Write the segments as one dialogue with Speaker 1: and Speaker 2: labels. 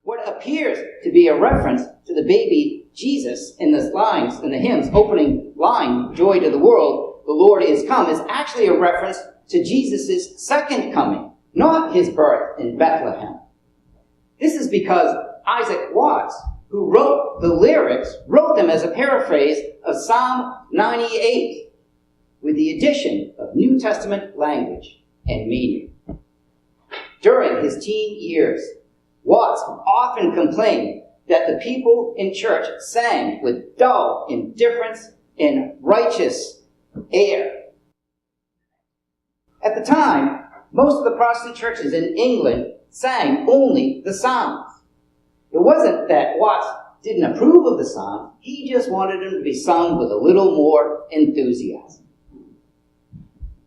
Speaker 1: What appears to be a reference to the baby Jesus in the lines, in the hymn's opening line, "Joy to the world, the Lord is come," is actually a reference to Jesus' second coming, not his birth in Bethlehem. This is because Isaac Watts, who wrote the lyrics, wrote them as a paraphrase of Psalm 98, with the addition of New Testament language and meaning. During his teen years, Watts often complained that the people in church sang with dull indifference and righteous air. At the time, most of the Protestant churches in England sang only the Psalms. It wasn't that Watts didn't approve of the Psalms, he just wanted them to be sung with a little more enthusiasm.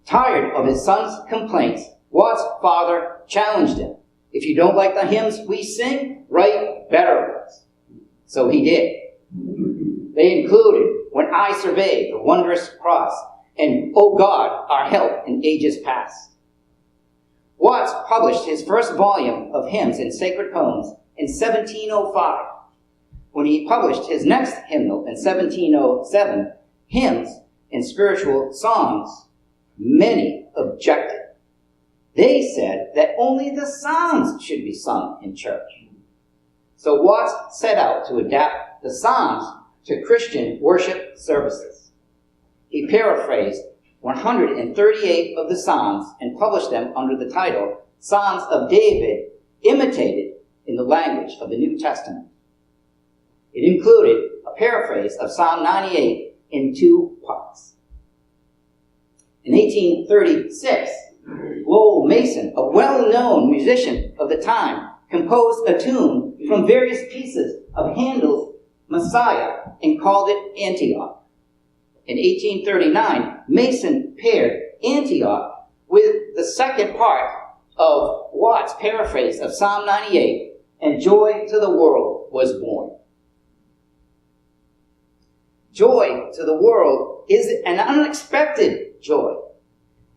Speaker 1: Tired of his son's complaints, Watts' father challenged him. "If you don't like the hymns we sing, write better ones." So he did. They included "When I Survey the Wondrous Cross" and "O God, Our Help in Ages Past." Watts published his first volume of hymns and sacred poems in 1705. When he published his next hymnal in 1707, "Hymns and Spiritual Songs," many objected. They said that only the Psalms should be sung in church. So Watts set out to adapt the Psalms to Christian worship services. He paraphrased 138 of the Psalms and published them under the title Psalms of David, imitated in the language of the New Testament. It included a paraphrase of Psalm 98 in 2 parts. In 1836, Lowell Mason, a well-known musician of the time, composed a tune from various pieces of Handel's Messiah and called it Antioch. In 1839, Mason paired Antioch with the second part of Watts' paraphrase of Psalm 98, and "Joy to the World" was born. Joy to the world is an unexpected joy.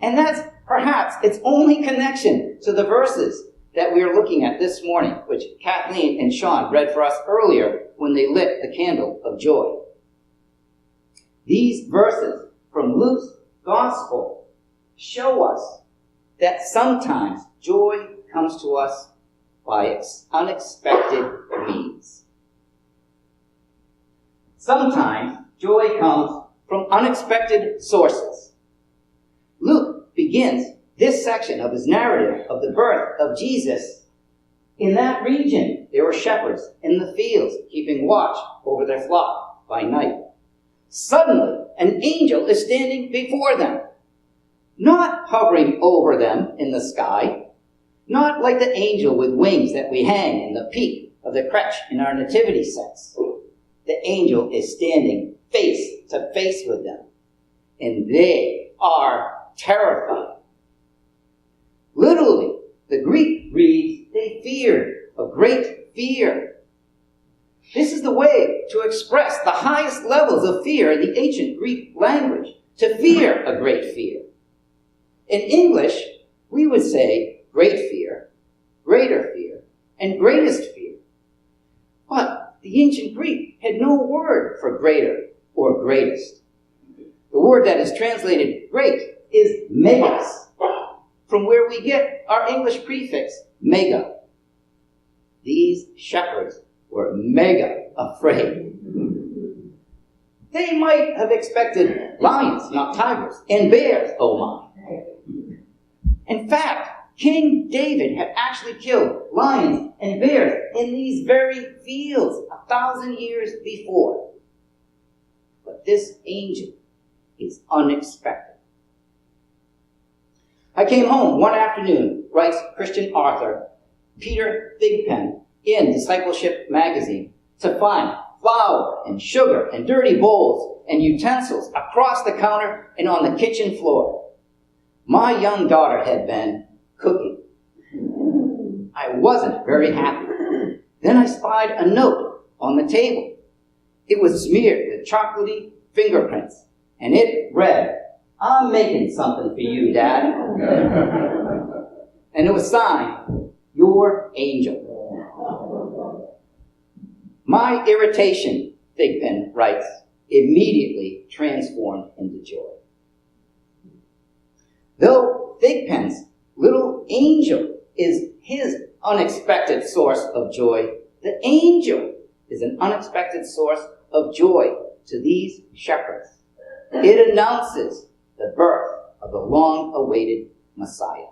Speaker 1: And that's perhaps its only connection to the verses that we are looking at this morning, which Kathleen and Sean read for us earlier when they lit the candle of joy. These verses from Luke's Gospel show us that sometimes joy comes to us by unexpected means. Sometimes joy comes from unexpected sources. Luke begins this section of his narrative of the birth of Jesus. In that region, there were shepherds in the fields keeping watch over their flock by night. Suddenly, an angel is standing before them, not hovering over them in the sky, not like the angel with wings that we hang in the peak of the crèche in our nativity sets. The angel is standing face to face with them, and they are terrified. Literally, the Greek reads, they feared a great fear. This is the way to express the highest levels of fear in the ancient Greek language, to fear a great fear. In English, we would say great fear, greater fear, and greatest fear. But the ancient Greek had no word for greater or greatest. The word that is translated great is megas, from where we get our English prefix mega. These shepherds were mega afraid. They might have expected lions, not tigers, and bears, oh my. In fact, King David had actually killed lions and bears in these very fields 1,000 years before. But this angel is unexpected. I came home one afternoon, writes Christian author Peter Thigpen in Discipleship magazine, to find flour and sugar and dirty bowls and utensils across the counter and on the kitchen floor. My young daughter had been cooking. I wasn't very happy. Then I spied a note on the table. It was smeared with chocolatey fingerprints, and it read, "I'm making something for you, Dad." And it was signed, "Your Angel." My irritation, Thigpen writes, immediately transformed into joy. Though Thigpen's little angel is his unexpected source of joy, the angel is an unexpected source of joy to these shepherds. It announces the birth of the long-awaited Messiah.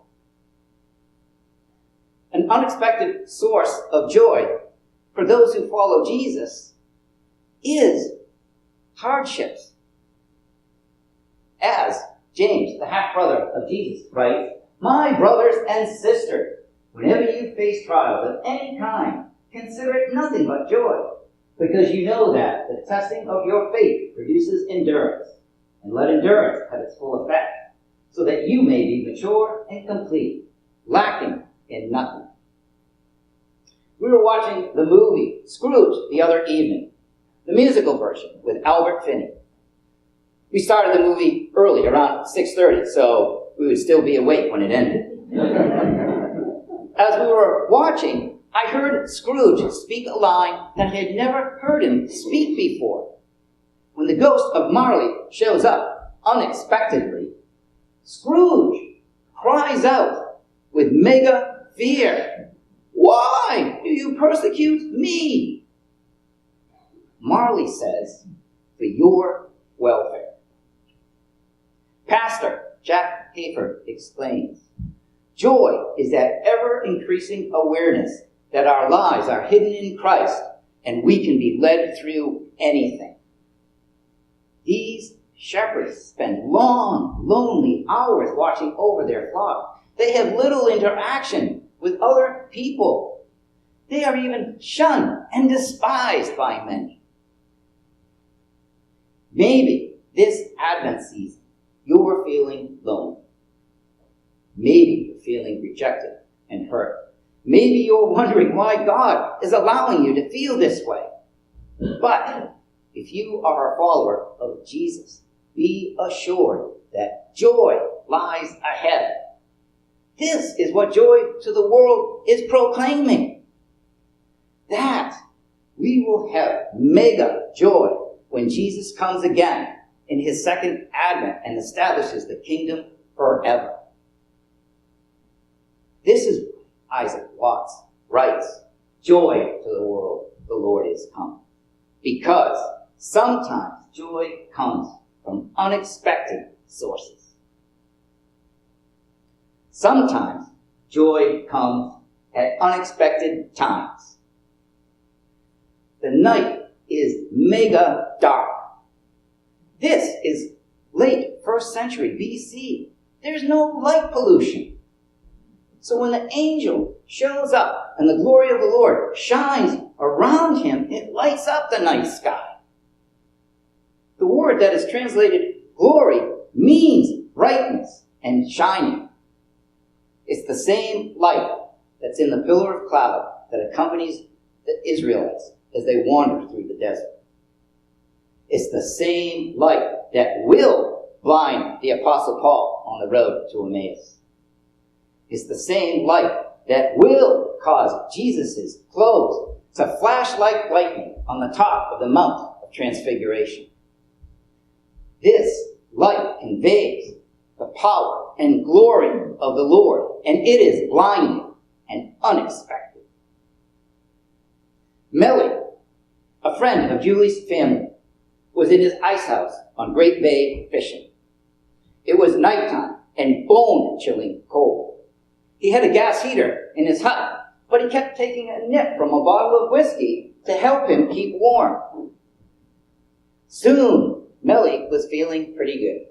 Speaker 1: An unexpected source of joy for those who follow Jesus is hardships. As James, the half-brother of Jesus, writes, "My brothers and sisters, whenever you face trials of any kind, consider it nothing but joy, because you know that the testing of your faith produces endurance. And let endurance have its full effect, so that you may be mature and complete, lacking in nothing." We were watching the movie Scrooge the other evening, the musical version with Albert Finney. We started the movie early, around 6:30, so we would still be awake when it ended. As we were watching, I heard Scrooge speak a line that I had never heard him speak before. When the ghost of Marley shows up unexpectedly, Scrooge cries out with mega fear, "Why do you persecute me?" Marley says, "For your welfare." Pastor Jack Hayford explains, "Joy is that ever-increasing awareness that our lives are hidden in Christ and we can be led through anything." These shepherds spend long, lonely hours watching over their flock. They have little interaction with other people. They are even shunned and despised by many. Maybe this Advent season, you're feeling lonely. Maybe you're feeling rejected and hurt. Maybe you're wondering why God is allowing you to feel this way. But if you are a follower of Jesus, be assured that joy lies ahead. This is what joy to the world is proclaiming. That we will have mega joy when Jesus comes again in his second advent and establishes the kingdom forever. This is Isaac Watts writes, "Joy to the world, the Lord is come." Because sometimes joy comes from unexpected sources. Sometimes joy comes at unexpected times. The night is mega dark. This is late 1st century BC. There's no light pollution. So when the angel shows up and the glory of the Lord shines around him, it lights up the night sky. The word that is translated glory means brightness and shining. It's the same light that's in the pillar of cloud that accompanies the Israelites as they wander through the desert. It's the same light that will blind the Apostle Paul on the road to Emmaus. It's the same light that will cause Jesus' clothes to flash like lightning on the top of the Mount of Transfiguration. This light conveys the power and glory of the Lord, and it is blinding and unexpected. Melly, a friend of Julie's family, was in his ice house on Great Bay fishing. It was nighttime and bone-chilling cold. He had a gas heater in his hut, but he kept taking a nip from a bottle of whiskey to help him keep warm. Soon, Melly was feeling pretty good.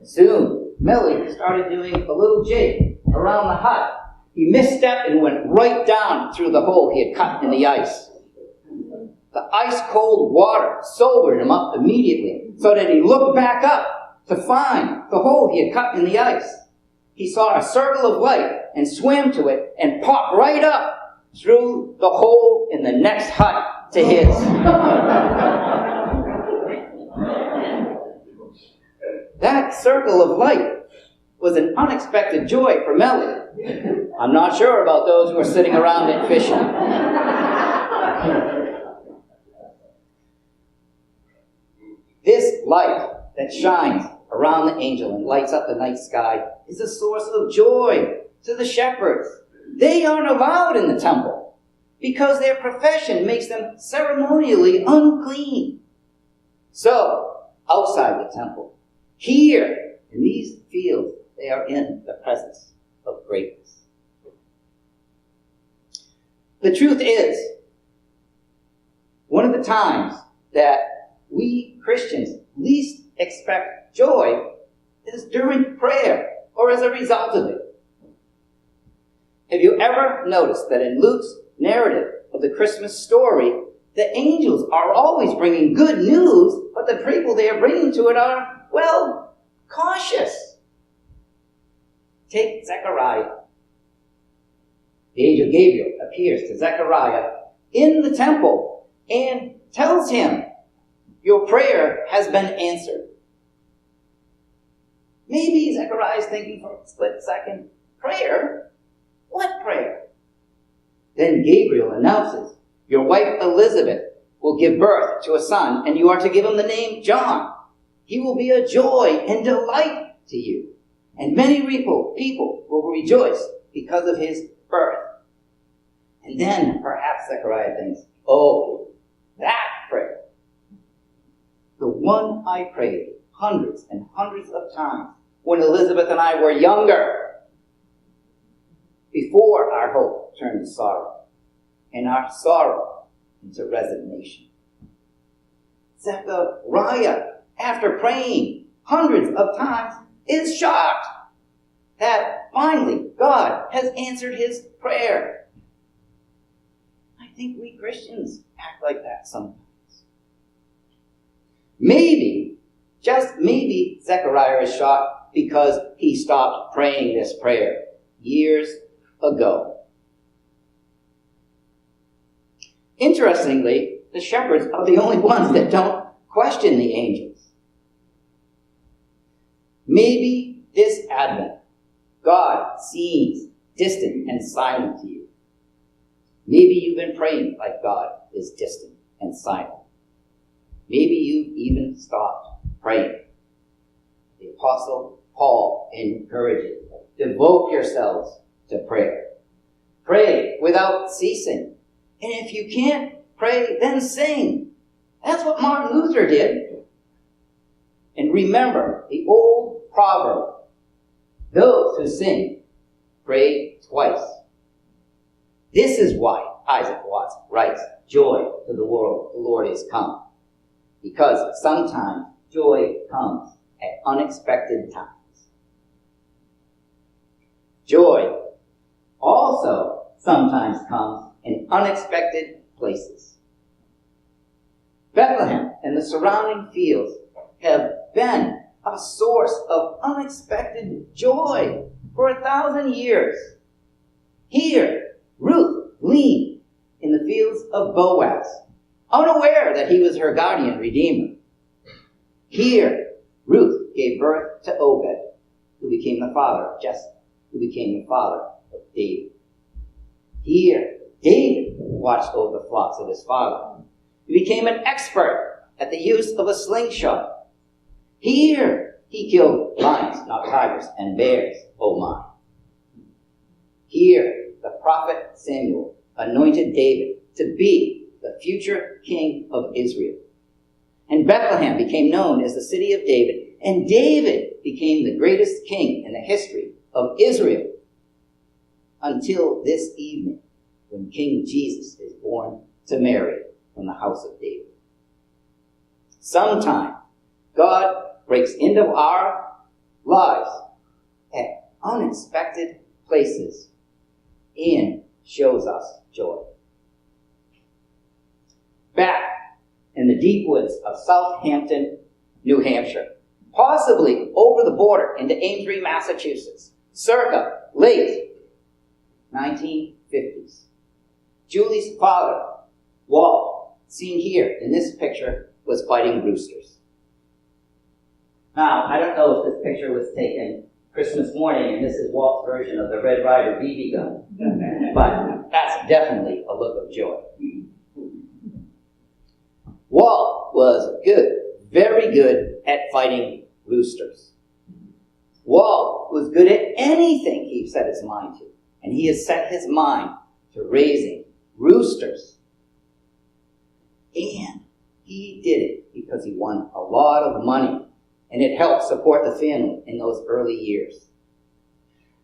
Speaker 1: Soon, Melly started doing a little jig around the hut. He misstepped and went right down through the hole he had cut in the ice. The ice-cold water sobered him up immediately, so that he looked back up to find the hole he had cut in the ice. He saw a circle of light and swam to it and popped right up through the hole in the next hut to his. That circle of light was an unexpected joy for Melly. I'm not sure about those who are sitting around and fishing. light that shines around the angel and lights up the night sky is a source of joy to the shepherds. They aren't allowed in the temple because their profession makes them ceremonially unclean. So, outside the temple, here in these fields, they are in the presence of greatness. The truth is, one of the times that we Christians least expect joy is during prayer or as a result of it. Have you ever noticed that in Luke's narrative of the Christmas story, the angels are always bringing good news, but the people they are bringing to it are, well, cautious. Take Zechariah. The angel Gabriel appears to Zechariah in the temple and tells him, your prayer has been answered. Maybe Zechariah is thinking for a split second, prayer? What prayer? Then Gabriel announces, your wife Elizabeth will give birth to a son, and you are to give him the name John. He will be a joy and delight to you, and many people will rejoice because of his birth. And then perhaps Zechariah thinks, oh, that prayer. The one I prayed hundreds and hundreds of times when Elizabeth and I were younger, before our hope turned to sorrow, and our sorrow into resignation. Zechariah, after praying hundreds of times, is shocked that finally God has answered his prayer. I think we Christians act like that sometimes. Maybe, just maybe, Zechariah is shocked because he stopped praying this prayer years ago. Interestingly, the shepherds are the only ones that don't question the angels. Maybe this Advent, God seems distant and silent to you. Maybe you've been praying like God is distant and silent. Maybe you've even stopped praying. The Apostle Paul encourages, devote yourselves to prayer. Pray without ceasing. And if you can't pray, then sing. That's what Martin Luther did. And remember the old proverb, those who sing pray twice. This is why Isaac Watts writes, joy to the world, the Lord is come. Because sometimes joy comes at unexpected times. Joy also sometimes comes in unexpected places. Bethlehem and the surrounding fields have been a source of unexpected joy for 1,000 years. Here, Ruth gleaned in the fields of Boaz, unaware that he was her guardian redeemer. Here, Ruth gave birth to Obed, who became the father of Jesse, who became the father of David. Here, David watched over the flocks of his father. He became an expert at the use of a slingshot. Here, he killed lions, not tigers, and bears, oh my. Here, the prophet Samuel anointed David to be the future king of Israel. And Bethlehem became known as the city of David, and David became the greatest king in the history of Israel until this evening, when King Jesus is born to Mary from the house of David. Sometime, God breaks into our lives at unexpected places and shows us joy. Back in the deep woods of Southampton, New Hampshire, possibly over the border into Amesbury, Massachusetts, circa late 1950s. Julie's father, Walt, seen here in this picture, was fighting roosters. Now, I don't know if this picture was taken Christmas morning and this is Walt's version of the Red Ryder BB gun, but that's definitely a look of joy. Walt was a good, very good at fighting roosters. Walt was good at anything he set his mind to, and he has set his mind to raising roosters. And he did it because he won a lot of money, and it helped support the family in those early years.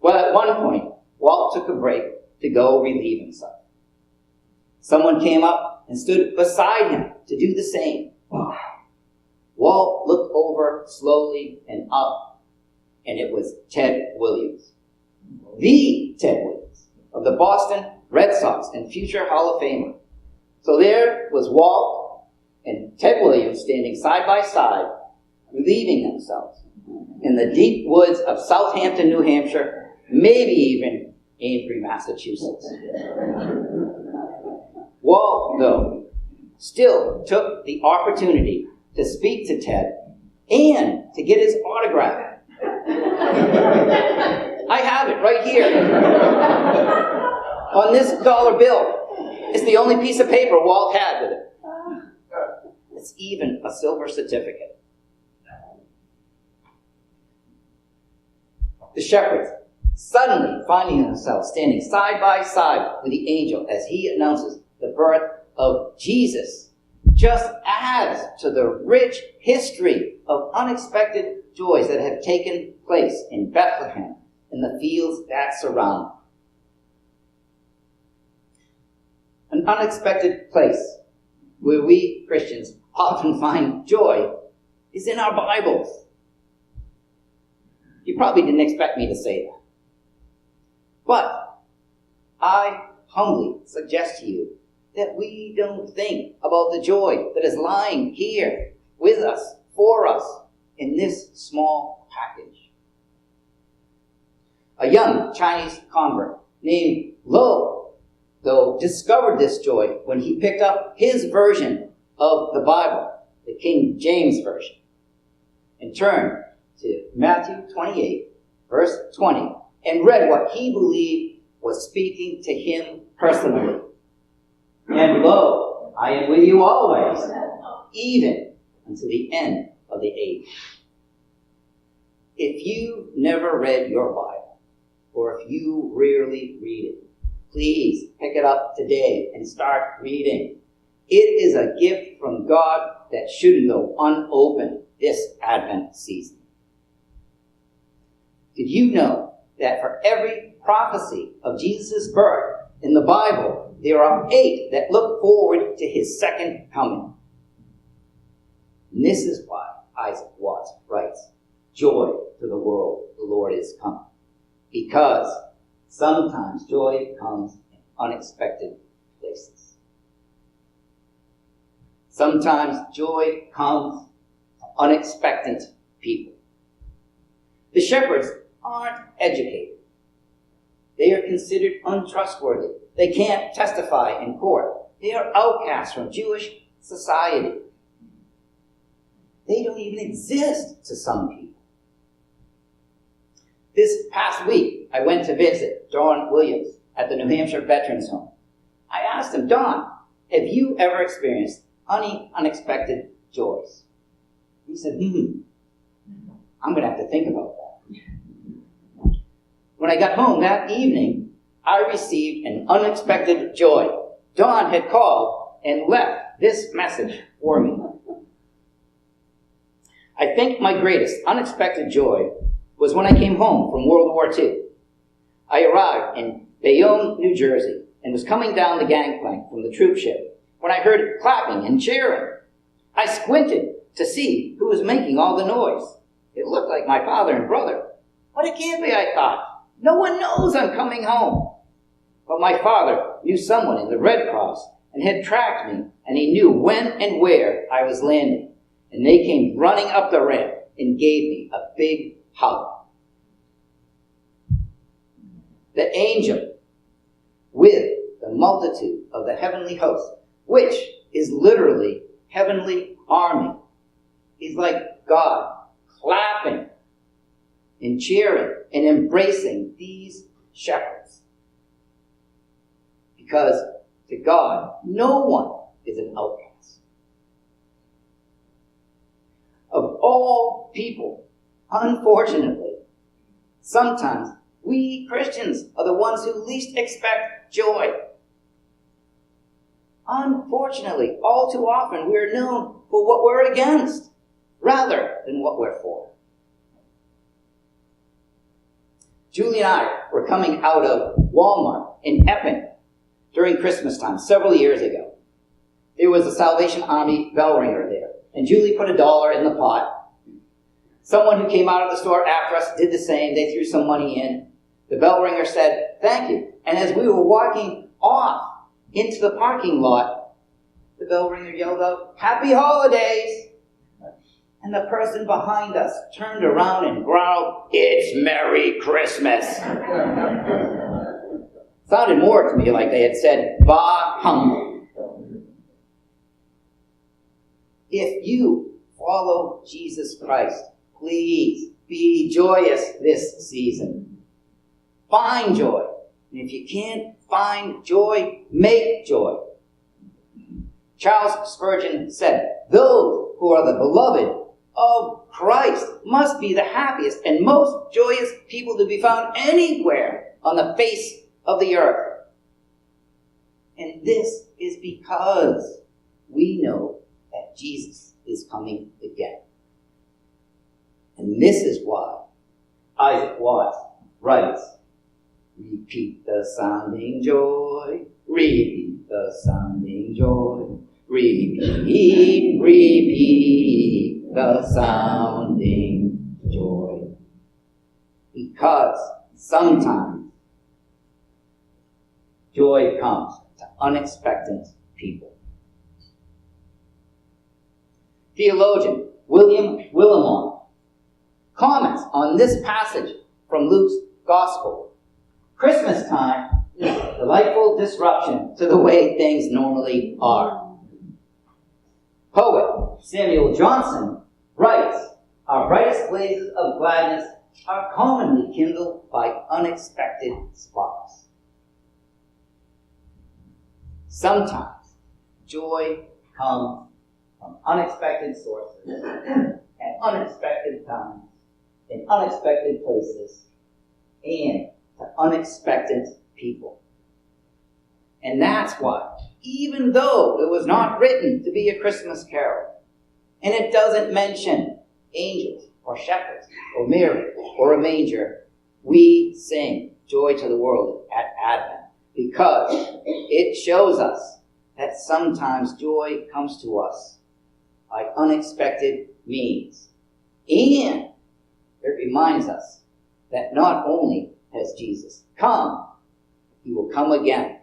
Speaker 1: Well, at one point, Walt took a break to go relieve himself. Someone came up and stood beside him to do the same. Walt looked over slowly and up, and it was Ted Williams. The Ted Williams of the Boston Red Sox and future Hall of Famer. So there was Walt and Ted Williams standing side by side, relieving themselves in the deep woods of Southampton, New Hampshire, maybe even Amesbury, Massachusetts. Walt, though, still took the opportunity to speak to Ted and to get his autograph. I have it right here on this dollar bill. It's the only piece of paper Walt had with it. It's even a silver certificate. The shepherds, suddenly finding themselves standing side by side with the angel as he announces the birth of Jesus, just adds to the rich history of unexpected joys that have taken place in Bethlehem and the fields that surround it. An unexpected place where we Christians often find joy is in our Bibles. You probably didn't expect me to say that. But I humbly suggest to you that we don't think about the joy that is lying here with us, for us, in this small package. A young Chinese convert named Lo, though, discovered this joy when he picked up his version of the Bible, the King James Version, and turned to Matthew 28, verse 20, and read what he believed was speaking to him personally. And lo, I am with you always, even unto the end of the age. If you've never read your Bible, or if you rarely read it, please pick it up today and start reading. It is a gift from God that shouldn't go unopened this Advent season. Did you know that for every prophecy of Jesus' birth in the Bible, there are 8 that look forward to his second coming? And this is why Isaac Watts writes, "Joy to the world, the Lord is come." Because sometimes joy comes in unexpected places. Sometimes joy comes to unexpected people. The shepherds aren't educated. They are considered untrustworthy. They can't testify in court. They are outcasts from Jewish society. They don't even exist to some people. This past week, I went to visit Don Williams at the New Hampshire Veterans Home. I asked him, "Don, have you ever experienced any unexpected joys?" He said, I'm going to have to think about that. When I got home that evening, I received an unexpected joy. Don had called and left this message for me. I think my greatest unexpected joy was when I came home from World War II. I arrived in Bayonne, New Jersey, and was coming down the gangplank from the troop ship when I heard clapping and cheering. I squinted to see who was making all the noise. It looked like my father and brother. But it can't be, I thought. No one knows I'm coming home. But my father knew someone in the Red Cross and had tracked me, and he knew when and where I was landing. And they came running up the ramp and gave me a big hug. The angel, with the multitude of the heavenly host, which is literally heavenly army, is like God clapping and cheering and embracing these shepherds. Because to God, no one is an outcast. of all people, unfortunately, sometimes we Christians are the ones who least expect joy. Unfortunately, all too often we are known for what we're against rather than what we're for. Julie and I were coming out of Walmart in Epping during Christmas time several years ago. There was a Salvation Army bell ringer there, and Julie put $1 in the pot. Someone who came out of the store after us did the same. They threw some money in. The bell ringer said, "Thank you." And as we were walking off into the parking lot, the bell ringer yelled out, "Happy Holidays!" And the person behind us turned around and growled, "It's Merry Christmas." Sounded more to me like they had said, "Bah humbug." If you follow Jesus Christ, please be joyous this season. Find joy. And if you can't find joy, make joy. Charles Spurgeon said, "Those who are the beloved of Christ must be the happiest and most joyous people to be found anywhere on the face of the earth." And this is because we know that Jesus is coming again. And this is why Isaac Watts writes, "Repeat the sounding joy, repeat the sounding joy, repeat, repeat the sounding joy." Because sometimes joy comes to unexpected people. Theologian William Willimon comments on this passage from Luke's Gospel. Christmas time is a delightful disruption to the way things normally are. Poet Samuel Johnson writes, "Our brightest blazes of gladness are commonly kindled by unexpected sparks." Sometimes joy comes from unexpected sources, at unexpected times, in unexpected places, and to unexpected people. And that's why, even though it was not written to be a Christmas carol, and it doesn't mention angels or shepherds or Mary or a manger, we sing Joy to the World at Advent, because it shows us that sometimes joy comes to us by unexpected means. And it reminds us that not only has Jesus come, he will come again,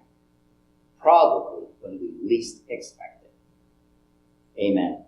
Speaker 1: probably when we least expect it. Amen.